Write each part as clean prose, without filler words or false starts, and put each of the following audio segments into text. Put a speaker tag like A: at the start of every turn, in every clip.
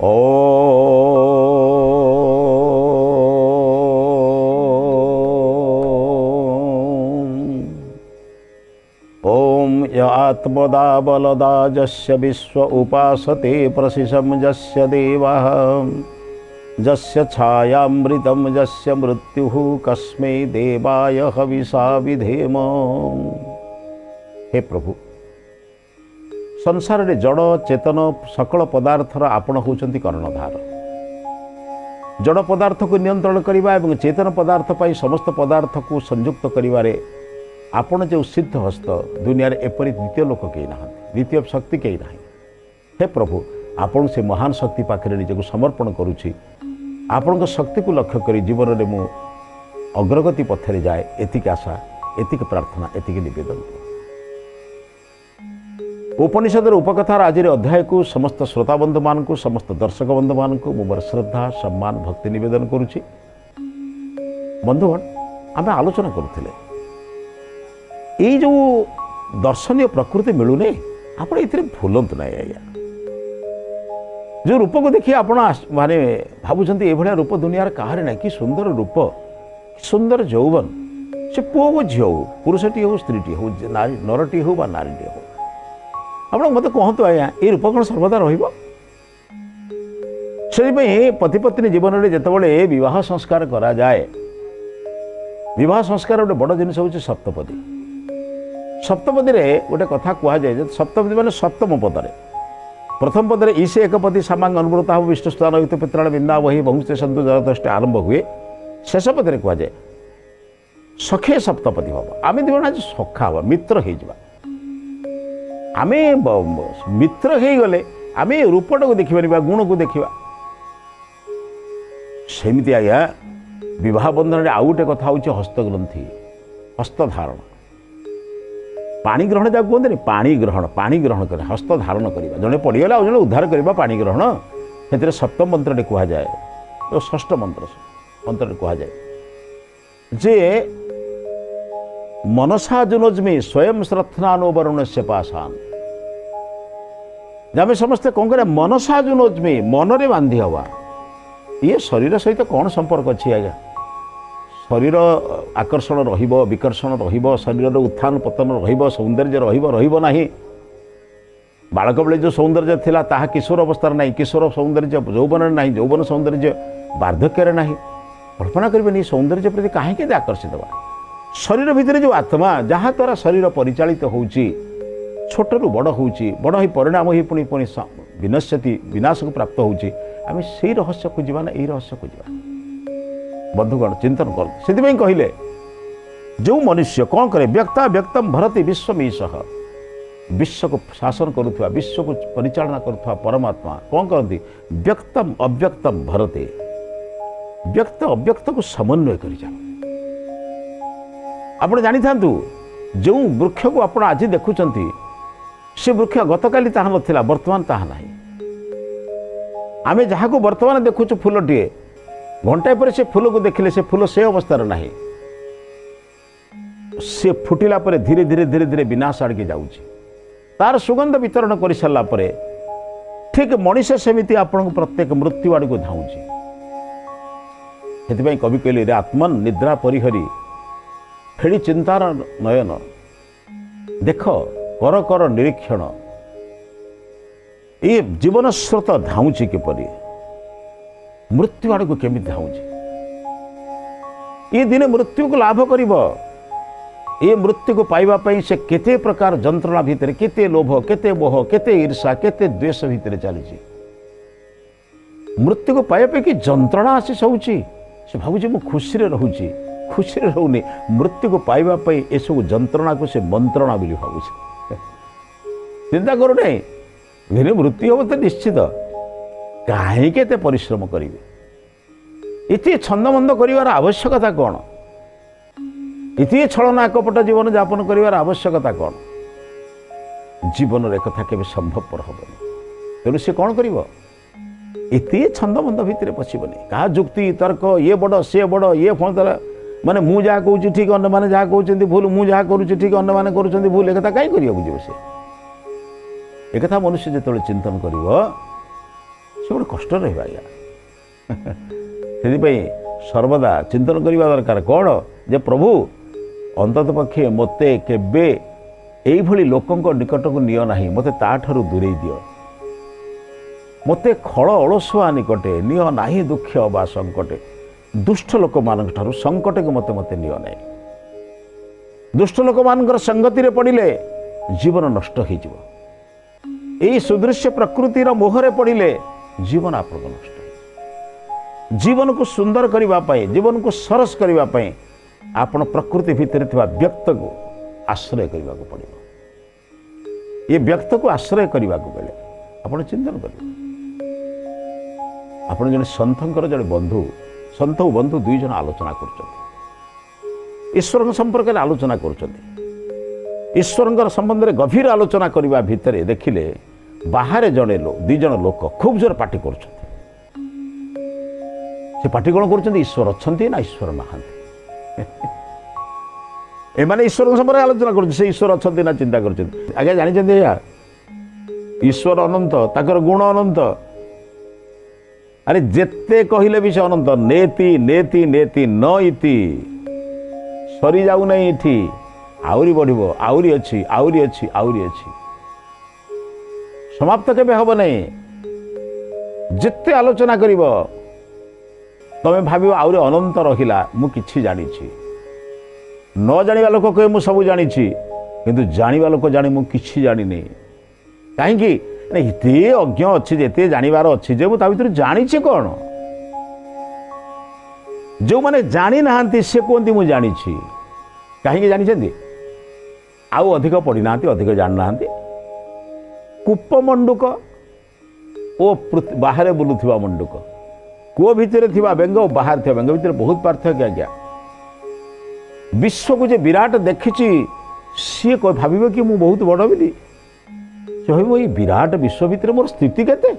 A: ओम य आत्मदा बलदा जस्य विश्व उपासते प्रशिशम जस्य देवः जस्य छायामृतं जस्य मृत्युः कस्मै देवाय हविषा विधेम। हे प्रभु, संसार रे जड़ चेतन सकल पदार्थर आपण होउचंती कर्णधार। जड़ पदार्थ को नियंत्रण करने और चेतन पदार्थ पर समस्त पदार्थ को संयुक्त करिवारे आपण जो सिद्ध हस्त दुनिया रे एपरि द्वितीय लोक कहीं ना, द्वितीय शक्ति कहीं ना। हे प्रभु, आपण से महान शक्ति पाखे निजक समर्पण करुछि। आपण शक्ति को लक्ष्य करी जीवन में मु अग्रगति पथरे जाए, एतिक आशा, एतिक प्रार्थना, एतिक निवेदन। उपनिषद उपकथार आज अध्याय को समस्त श्रोता बंधु मान को, समस्त दर्शक बंधु मान को मोर श्रद्धा सम्मान भक्ति निवेदन करुछि। बंधुगण, आम आलोचना करुथिले ये जो दर्शनीय प्रकृति मिलूनी, आप भूलत ना आज्ञा। जो रूप को देखिए आप माने भावुं ये रूप दुनिया कहार ना, कि सुंदर रूप, कि सुंदर यौवन, से पुओ को झील हो, पुरुषटी हो, स्त्रीटी हो, नरटी हो बा नारीटी हो, आप मत कहतु आज्ञा ये रूप कौन सर्वदा रही। पति पत्नी जीवन में जितेबाला बह संस्कार करा जाए, बह संस्कार गोटे बड़ जिन हूँ सप्तपदी। सप्तपदी गोटे कथा कहुए, सप्तपदी माने सप्तम पदरे प्रथम पदरे ईसे एक पति सामांग अनुव्रता हो विष्णु स्थान युक्त पित्राण बिंदा वही बहुस्ते सन्तु जलदृष्टि आरंभ हुए। शेष पदरे कहुए सखे सप्तपदी हम। आम दिवन आज सखा हम, मित्र हो, आम मित्र हो गले आम रूपटा को देखा, गुण को देखा। सेमती आज्ञा विवाह बंधन में आउ गोटे कथा हूँ हस्तग्रंथि, हस्तधारण, पाणी ग्रहण जहाँ कहते नहीं, पाणी ग्रहण कर हस्त धारण करवा। जड़े पड़गला और जड़े उद्धार करवा पाणी ग्रहण। से सप्तम मंत्र कहुए, तो षष्ठ मंत्र कहुए जे मनसा जुनोज्मी स्वयं श्रत्थनानो वरुण से पाषाण। जब समस्ते कौन कर मनसा जुनोज्मी, मनरे बांधि हवा। ये शरीर सहित कौन संपर्क अच्छी आज्ञा? शरीर आकर्षण रहिबो, विकर्षण रहिबो, शरीर उत्थान पतन रहिबो, सौंदर्य रहिबो नाही। बालक बेले जो सौंदर्य थिला ताहा किशोर अवस्था नहीं, किशोर सौंदर्य यौवन नहीं, यौवन सौंदर्य वार्धक्य नहीं। कल्पना करें सौंदर्य प्रति कहीं आकर्षित बा। शरीर भितर जो आत्मा जहाँ द्वारा शरीर परिचालित होउची, छोटू बड़ होउची, बड़ ही परिणाम ही पुणी पुणी विनश्यति, विनाश को प्राप्त होउची। आम से रहस्य खोजा ना, यही रहस्य खोजा। बंधुगण चिंतन कर, से कहले जो मनुष्य कौन करे, व्यक्ता व्यक्तम भरती विश्वमीश, विश्व को शासन करुवा, विश्व को परिचालना करुवा परमात्मा कौन करती, व्यक्तम अव्यक्तम भरते, व्यक्त अव्यक्त को समन्वय कर। आप जानी था जो वृक्ष को आप आज देखुं से वृक्ष गतकाली ताहा नथिला, वर्तमान ताहा नहीं। आमे जहाँ को वर्तमान देखु फूलटे, घंटाए पर से फूल को देखले से फूल से अवस्था नहीं, से फुटिला पर धीरे धीरे धीरे धीरे विनाश आड़के जाऊँगी। तार सुगंध वितरण कर सारा पर ठीक मनीष सेमती आपण प्रत्येक मृत्यु आड़ को धाऊँगी। से कवि कहले रे आत्मन निद्रा परिहरी फेड़ी चिंतार नयन, देख कर कर निरीक्षण, ये जीवन स्रोत धाऊँगी किपरि, मृत्यु आड़ को केमी धाऊँगी। ये दिने मृत्यु को लाभ करिब, ये मृत्यु को पाइबा पई से केते प्रकार जंत्रणा भितर, केते लोभ, केते मोह, केते ईर्षा, केते द्वेष भितर चली। मृत्यु को पाइबा पे कि जंत्रणा आशीष होउची, से भाबुची मु खुशी रे रहूची, खुशी रे रहूनी। मृत्यु को पाइबा पई ए सब जंत्रणा को से मंत्रणा बोली भाबुची। चिंता करू नहीं, दिने मृत्यु हम तो निश्चित, कहीं केते परिश्रम करिवे, इति छंदमंद करिवार आवश्यकता कौन, इति छलना कपट जीवन यापन करिवार आवश्यकता कौन? जीवन रे कथा केबे संभवपर होबनी। तेणु से कौन करिवो, इति छंदमंद भितर पशिबनी। कहा जुक्ति तर्क ये बड़ से बड़, ये फणतला माने मु जहाँ कहूँ ठीक, अन्य मैंने जहाँ कहते भूल, मु जहाँ करुँच ठीक, अन्य मैंने करुँच भूल। एक कहीं कर से एक मनुष्य जो चिंतन कर से गोटे कष्ट रहा आज्ञा से सर्वदा चिंतन करने दरकार कौन जे प्रभु अंतत पक्षे मते केबे एइभली लोकंक निकट को नियो नाही मते ताठारु दूरे दियो मते खल अलसुआ निकटे नियो नाही दुख बा संकटे दुष्ट लोक मान ठारू संकट के मते मते नियो नाही दुष्ट लोक मान संगति रे पड़िले जीवन नष्ट हो यही सुदृश्य प्रकृतिर मोहरे पड़िले जीवन आप नष्ट जीवन को सुंदर करने जीवन को सरस करने आपण प्रकृति भितर व्यक्त को आश्रय करने को पड़ो ये व्यक्त को आश्रय करने को बेले आप चिंतन करेंगे आप जन सन्थर जड़े बंधु सन्थ बंधु दुई जन आलोचना कर ईश्वर संपर्क में आलोचना कर ईश्वर संबंध में गभीर आलोचना करने भितर देखिले बाहर जड़े दी जन लोक खूब जोर पार्टी कर पार्टी कौन कर ईश्वर अच्छा ना ईश्वर नहांती एमाने ईश्वर संपर्क आलोचना कर ईश्वर अच्छा ना चिंता कर आगे जानी ईश्वर अनंत ताकर गुण अनंत अरे जेते कहले भी से अनंत नेति नेति नेति न इति सरी जाऊ नहीं इठी आउरी बढ़िबो आउरी अच्छी आउरी अच्छी आउरी अच्छी समाप्त केबे हब नहीं जेते आलोचना करिबो तमें भाव आउरी अनंत रहिला मु किछि जानी न जानिबा लोक कहे मु सब जानी किंतु जानिबा लोक जानी मु किछि जानी नहीं कहीं एते अज्ञ अच्छी जेते जानिबार अच्छी जे मु ता भितर जानी कौन जो माने जानी नाहांती से कहते मु जानी कहीं जानी आउ अधिक पढ़ी ना अधिक जान ना कूपमंडुक ओ बाहर बुलुवा मंडुक कूप भितर थिबा बेंग और बाहर थिबा बेंग भितर बहुत पार्थक्य आज्ञा विश्व को जे विराट देखी सी भाव कि मु बहुत बड़ बोली से भाव ये विराट विश्व भितर मोर स्थिति केते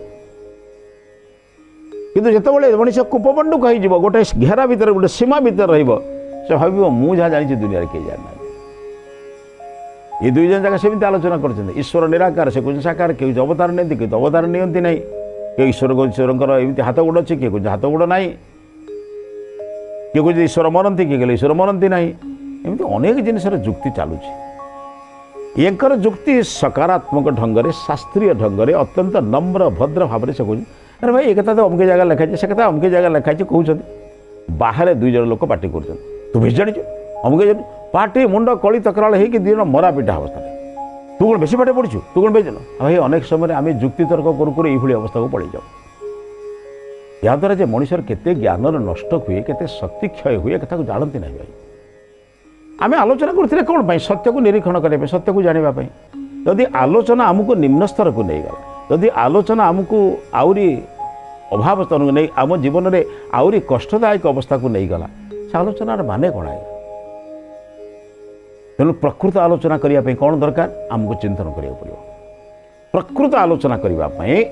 A: किंतु जिते मनीष कूपमंडुक हो गोटे घेरा भितर गोटे सीमा भितर से भाव मु जहाँ जानी दुनिया किए जाना ये दुई जन जगह सेमती आलोचना कर ईश्वर निराकार से कुछ साकार के अवतार नहीं कि अवतार नियंती नहीं कि ईश्वर को ईश्वर एमती हाथ गोड़ अच्छे किए कुछ हाथ गोड़ ना किए कुछ ईश्वर मरती किए कहले ईश्वर मरती ना एमती अनेक जिनसर जुक्ति चलुची एंकर जुक्ति सकारात्मक ढंग से शास्त्रीय ढंग से अत्यंत नम्र भद्र भाव से कहते अरे भाई एक तो अमके जगह लिखाई से कथा अमके जगह लिखाई कहते बाहर दुई जन लोक पार्टी कर तू बेस जानी अमके जानी पार्टी मुंड कली तकराल हो कि दिन मरा पिटा अवस्था तू कौन बेसी पाठ पढ़ु तू कौन बेचल भाई अनेक समय आम जुक्ति तर्क करूँ ये अवस्था को पड़े जाऊ याद्वारा जे मनुष्य केते ज्ञान नष्ट हुए केते शक्ति क्षय हुए कथा को जानती ना भाई आम आलोचना करते कौन सत्य को निरीक्षण करने सत्य को जानापी जदि आलोचना आमको निम्न स्तर को नहीं गला जदि आलोचना आमको आउरी अभाव स्तर को नहीं आम जीवन में आउरी कष्टदायक अवस्था को नहीं गला से आलोचनार माने कौन आए तेणु प्रकृत आलोचना करने कौन दरकार आमको चिंतन करा पड़ो प्रकृत आलोचना करने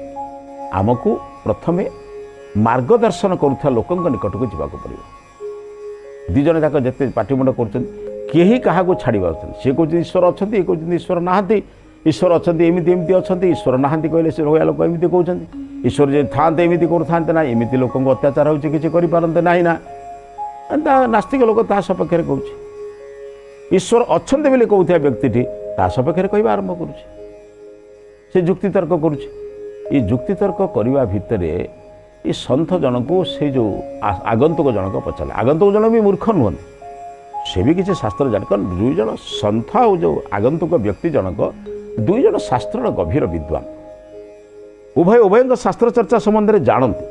A: आमको प्रथमे मार्गदर्शन करुवा लोकों निकट को जावाक पड़ो दी जन जाक जिते पाटिमुंड कर क्या छाड़ी सी कहते ईश्वर अच्छा ये कहते ईश्वर नहांती ईश्वर अच्छा एमती एमती अच्छा ईश्वर नहांती कहले से रोया लोक एमती कहते ईश्वर जो था एमती करते ना एमती लोक अत्याचार हो किसी करते ना नास्तिक लोक ता सपक्ष कहूँ ईश्वर अच्छा बोली कहूया व्यक्ति ता सपक्ष कह आरंभ कर जुक्ति तर्क कर जुक्ति तर्क करने भितर ये सन्थ जन को से जो आगंतुक जनक पचारे आगंतुक जन भी मूर्ख नुहति से भी किसी शास्त्र जान कारण दुई जन सन्थ और जो आगंतुक व्यक्ति जनक दुई जन शास्त्र गभीर विद्वान उभय उभय शास्त्र चर्चा संबंध में जानती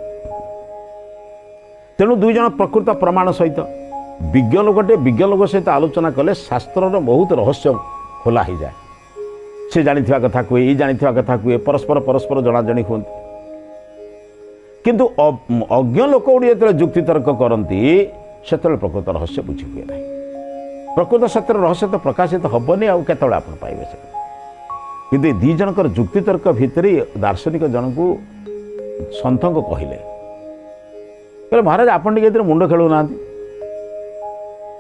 A: तेणु दुई जन प्रकृत प्रमाण सहित विज्ञ लोकटे विज्ञ लोक सहित आलोचना कले शास्त्र बहुत रहस्य खोला हो जाए से जानी कथा कहे ये जानी कथा कहे परस्पर परस्पर जनाजणी हूँ किंतु अज्ञ लोक गुड़ी जो जुक्ति तर्क करती से प्रकृत रहस्य बुझी हुए ना प्रकृत सत्य रहस्य तो प्रकाशित हेनी आउ के आप पाइबे से किंतु दी जनकर जुक्ति तर्क भितर दार्शनिक जन को सन्थ को कहले महाराज आपन टे मुंड खेलु ना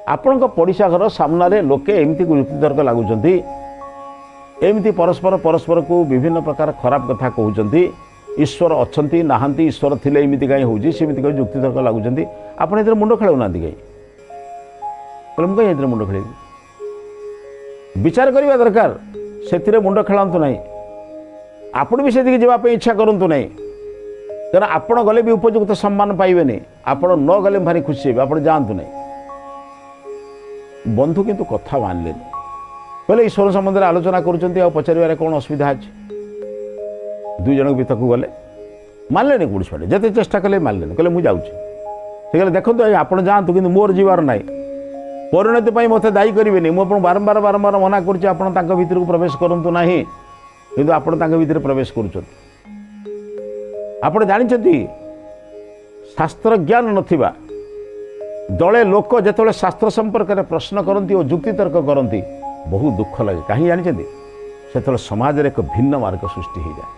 A: आपण पड़िशा घर सामने लोके एमती जुक्ति तर्क लगुंट एमती परस्पर परस्पर को विभिन्न प्रकार खराब कथा कहते ईश्वर अच्छी नहांती ईश्वर थिले एमती कहीं होती सेमती कहीं जुक्ति तर्क लगुच आप मुंड खेलाऊना कहीं मुझे कहीं मुंड खेल विचार करने दरकार से मुंड खेलांतु ना आपण भी से जावाई इच्छा करूँ ना कारण आपण गले भी उपयुक्त सम्मान पाइबे आपण न गले भारी खुशी हे आप जातु ना बंधु किंतु कथा मानले कहले ईश्वर संबंध में आलोचना कर पचारे कौन असुविधा अच्छे दुई जन भी तक गले मानले कौन छुटे जिते चेष्टा कले मानले कहले मुझे कहले देखो आप जातु कि मोर जीवार ना परिणति मत दायी करेंगे मुझे बारंबार बारंबार मना कर भीतर को प्रवेश करूँ ना कि आपण भीतर प्रवेश कर जानते शास्त्र ज्ञान नथिबा दले लोक जिते शास्त्र संपर्क में प्रश्न करती और जुक्ति तर्क करती बहुत दुख लगे कहीं जानते से समाज में एक भिन्न मार्ग सृष्टि हो जाए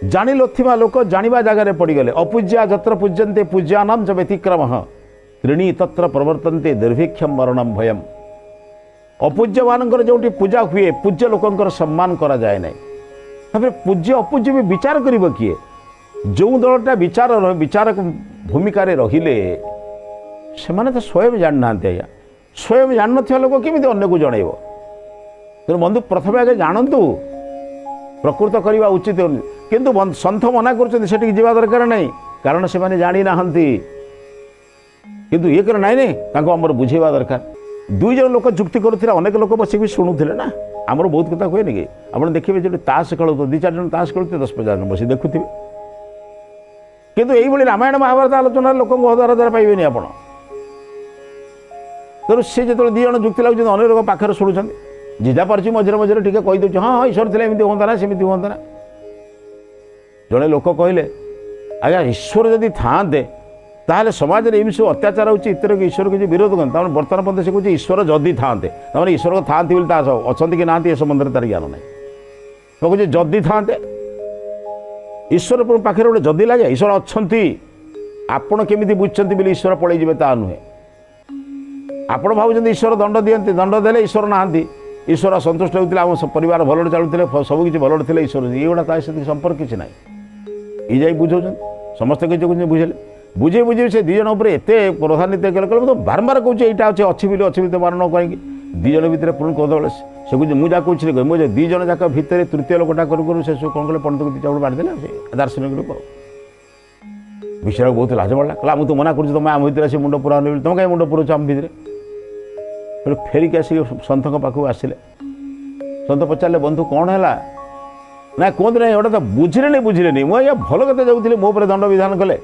A: जानी नथिबा लोक जानिबा जगार पड़गले अपूज्या जत्र पूज्यन्ते पूज्यानां च व्यतिक्रमः त्रीणी तत्र प्रवर्तन्ते दुर्भिक्षम मरणम भयम अपूज्य मानकर जो पूजा हुए पूज्य लोकंकर सम्मान करा जाए ना पूज्य अपूज्य भी विचार कर किए जो दलटा विचार विचारक भूमिका रहिले से तो स्वयं जानना आज्ञा स्वयं जान ना लोक केमी अन्य को जनइब तेणु बंधु प्रथम आगे जानतु प्रकृत करवा उचित किंतु सन्थ मना कर जा दरकार नहीं कारण से जानी ना किंतु ये कर नाई आमर बुझेवा दरकार दुई जन लोक जुक्ति करुला अनेक लोक बस शुणुले ना आमर बहुत कथा हुए कि आप देखिए जो ताश खेल दी चार जन ताश खेलते 10-15 जन बस देखुवे किंतु यही रामायण महाभारत आलोचना लोक हजार हजार पाइबे आप तेणु सी जो दी जन जुक्ति लगुच अनेक लोक पाखे शुणुं जिजा पार्टी मझे मझे टी कहीदे हाँ हाँ ईश्वर थे एमती हूँ ना सेमती हूँ ना जड़े लोक कहले आज्ञा ईश्वर जदि थाते ताहले समाज में सब अत्याचार होती इतर ईश्वर किसी विरोध करते बर्तमान पर्यंत से कहे ईश्वर जदि थाते ईश्वर था अच्छा कि ना संबंध में तार ज्ञान ना तो कहे जदि थाते ईश्वर पाखे गोटे जदि लगे ईश्वर अच्छा आपण केमी बुझुंट बोली ईश्वर पलि जाए ता नुहे आपण भावुं ईश्वर दंड दिखते दंड देले ईश्वर ना ईश्वर सन्तुष्ट होते आम परिवार भल चलुते सबकि भल थे ईश्वर ये गुड़ा संपर्क किसी ना ये जाए बुझाऊँ समस्ते किसी बुझे बुझे बुझे से दिजन उपर एत प्रधान्वित कले तो बारंबार कहूँ यहाँ अच्छी बोली अच्छी बोली मारण कहीं दिजन भितर पूर्ण कदे से कहूँ मुझे कहे मुझे दिजन जाक भितर तृतीय लोकटा करूँ से सब कौन कले पंडित को चावल बांधिदेले दार्शनिक लोक विषय बहुत लाज पड़ा कहला मुझे मना कर तुम आम भितर आस मुंड पुरा तुम कहीं मुंड पुराच आम भितर फेरिक आसिक सन्थ पाखक आसिले सन्थ पचारे बंधु कौन है ना कहते ना गोटे तो बुझिले बुझिले मुझे भल कते जाऊँगी मो पर दंड विधान कले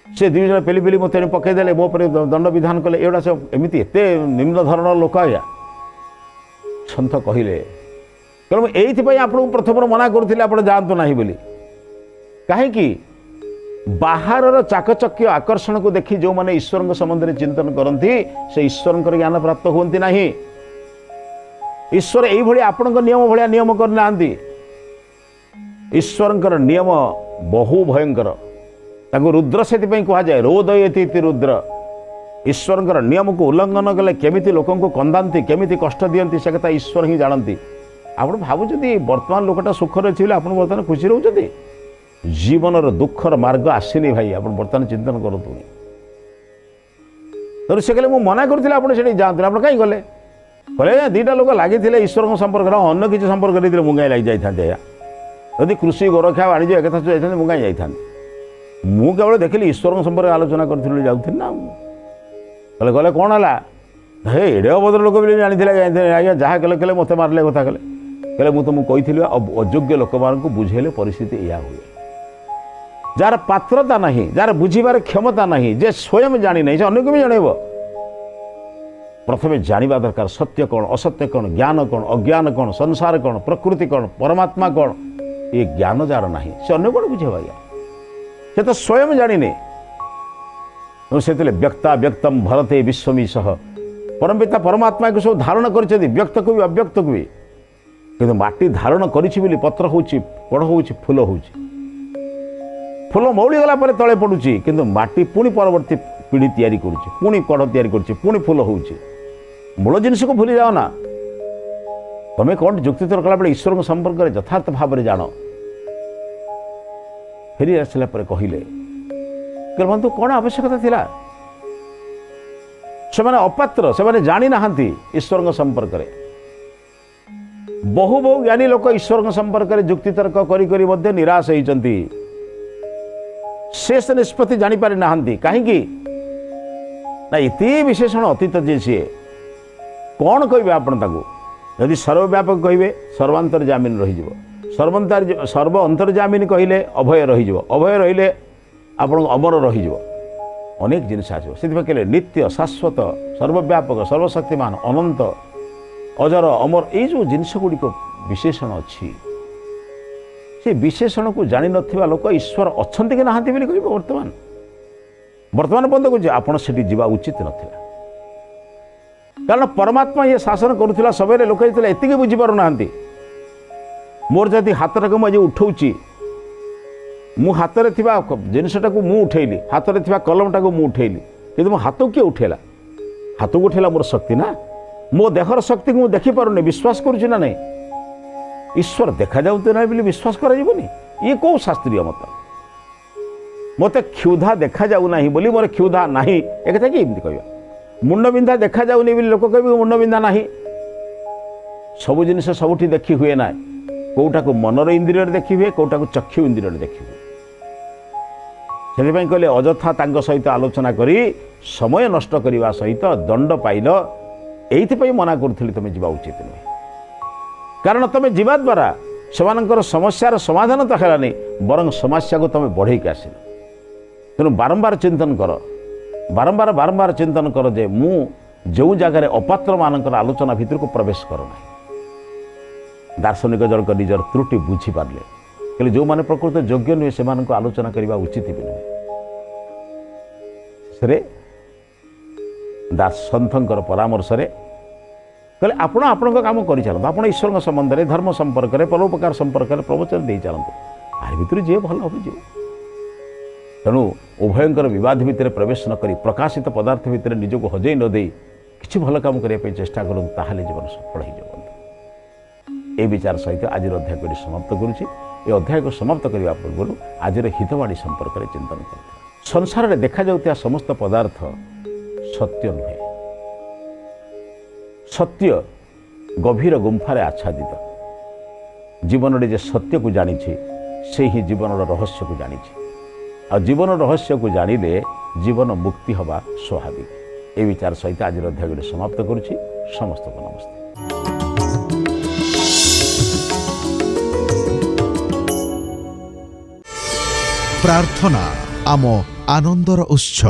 A: से दुई जन पेली पेली मत पकईदे मो पर दंड विधान कले एगुड़ा सब एमती एत निम्न धरण लोक आज्ञा सन्थ कहले कह ये आपको प्रथम मना करुले आप जातु ना बोली कहीं बाहर चाकचक्य आकर्षण को देखी जो मैंने ईश्वर संबंध में चिंतन करती से ईश्वर ज्ञान प्राप्त होती ना ईश्वर यही आपण नियम भाया नियम करना ईश्वर नियम बहु भयंकर रुद्र से कहुए रोदयती रुद्र ईश्वर नियम को उल्लंघन कले केमिति लोक कंदाती केमिति कष्ट दियंती से कथा ईश्वर ही जानती आप भावुं बर्तमान लोकटा सुखर अच्छे आप बर्तमान खुशी रोचे जीवन दुखर मार्ग आसनी भाई आप बर्तमान चिंतन करूँ तो से कहले मना करुले आप जातु आप कहीं गले कहले दीटा लोक लगे ईश्वर संपर्क अन्य किसी संपर्क मुझे लगी जाता यदि कृषि गोरक्षा वाणिज्य एक जाता मुझे जाता मु केवल देखिली ईश्वर संपर्क आलोचना करी जाऊँ ना कहले कहले कौन है हे एडे अभद्र लोक भी जानी आज्ञा जहाँ कले कले मत मारे कथा कले कहले मुझे तुमको कही अयोग्य लोक मान बुझेले परिस्थिति या हुए जार पात्रता नहीं जार बुझीबार क्षमता नहीं जे स्वयं जानी नहीं से अन्य को भी जनइब प्रथम जानिबा दरकार सत्य कौन असत्य कौन ज्ञान कौन अज्ञान कौन संसार कौन प्रकृति कौन परमात्मा कौन ये ज्ञान जार नहीं से अन्य कौन बुझेबा से तो स्वयं जानी से व्यक्ता व्यक्तम भरते विश्वमीश परमपिता परमात्मा को सब धारण कर व्यक्त को भी अव्यक्त को भी किंतु माटी धारण करी पत्र हो कड़ हो फूल हो फूल मौली गला पर तले पड़ुची किंतु माटी पुणी परवर्ती पीढ़ी तैयारी करुच्ची पुणी कड़ तैयारी करुच्ची पुणी फूल हो मूल जिनस को भूली जाओ ना तुम्हें कौन जुक्ति तर्क कला ईश्वर संपर्क में यथार्थ भाव में जान फेरी आसला कहले बंधु कौन आवश्यकता थिला से अपात्र से जानी नाहांती ईश्वर संपर्क में बहु बहु ज्ञानी लोक ईश्वर संपर्क में जुक्तितर्क करी निराश होती शेष निष्पत्ति जापारी ना कहीं ना इति विशेषण अतीत जी सी कौन कहे आपण यदि सर्वव्यापक कहे सर्वांतर्जामिन रही सर्व अंतर्जामिन कहले अभय रही अभय रही आपण अमर रही अनेक जिनिस आसो से कहले नित्य शाश्वत सर्वव्यापक सर्वशक्तिमान अनंत अजर अमर ये जो जिनिस गुड़िक विशेषण अच्छी से विशेषण को जानी नथिबा लोक ईश्वर अच्छंती कि नाहांती बोली कहबो वर्तमान वर्तमान बंद को आपण सेठी जीवा उचित नथिला कारण परमात्मा ये शासन करुथिला सबरे लोक जेतले एतिके बुझी पारु नाहांती मोर जदि हातटाको मु उठाउची मु हातरे थिबा जिनिसटाको मु उठेली हातरे थिबा कलमटाको मु उठेली किंतु मो हाथ के उठेला हाथ को उठेला मोर शक्ति ना मो देहर शक्ति को देखी पारुनी विश्वास करुची ना नहीं ईश्वर देखा जाऊते ना बोली विश्वास करा जीवनी ये कौ शास्त्रीय मत मते क्षुधा देखा जाऊ नाही बोली मोर क्षुधा नाही एक था कि एमती कहबा मुंड बिंधा देखा जाऊनी बोली लोक कहबे मुंड बिंधा नाही सब जिनिस सबुठी देखी हुए ना कोटा को मनर इंद्रिय देखी हुए कोटा को चक्षु इंद्रिय देखी हुए से कहले अजथा तांग सहित आलोचना करी समय नष्ट करने सहित दंड पाइल एइथि मना करुथली तुम जीवा उचित नुहे कारण तुम जीवा द्वारा से समस्यार समाधान तो है बरं समस्या को तुम बढ़े के आसिल तेणु बारंबार चिंतन कर बारंबार बारंबार चिंतन कर जे मु जो जगार अपात्र मानकर आलोचना भितर को प्रवेश करना दार्शनिक जनक निजर त्रुटि बुझी पारे कि जो माने प्रकृत योग्य नुहे से आलोचना करने उचित भी नुहे दास सन्थंकर परामर्श कहले आपण आपण काम कर चलते आप ईश्वर संबंध में धर्म संपर्क में परोपकार संपर्क में प्रवचन दे चलते आर भर जी भल हम जी तेणु उभयंकर विवाद भितर प्रवेश न करी प्रकाशित पदार्थ भितर निजक हजई न दे किसी भल काम करने चेष्टा करूँ ताहले जीवन सफल हो ए विचार सहित आज अध्याय को समाप्त करुच्ची ये अध्याय को समाप्त करने पूर्व आज हितवाणी संपर्क में चिंतन कर संसार में देखा जाउथिया समस्त पदार्थ सत्य नुहे सत्य गभीर गुंफार आच्छादित जीवन में जे सत्य को जानी से ही जीवन रहस्य को जानी आ जीवन रहस्य को जानिले जीवन मुक्ति हवा स्वाभाविक ए विचार सहित आज अध्याय समाप्त करुच्ची समस्त को नमस्ते।
B: प्रार्थना आम आनंदर उत्स।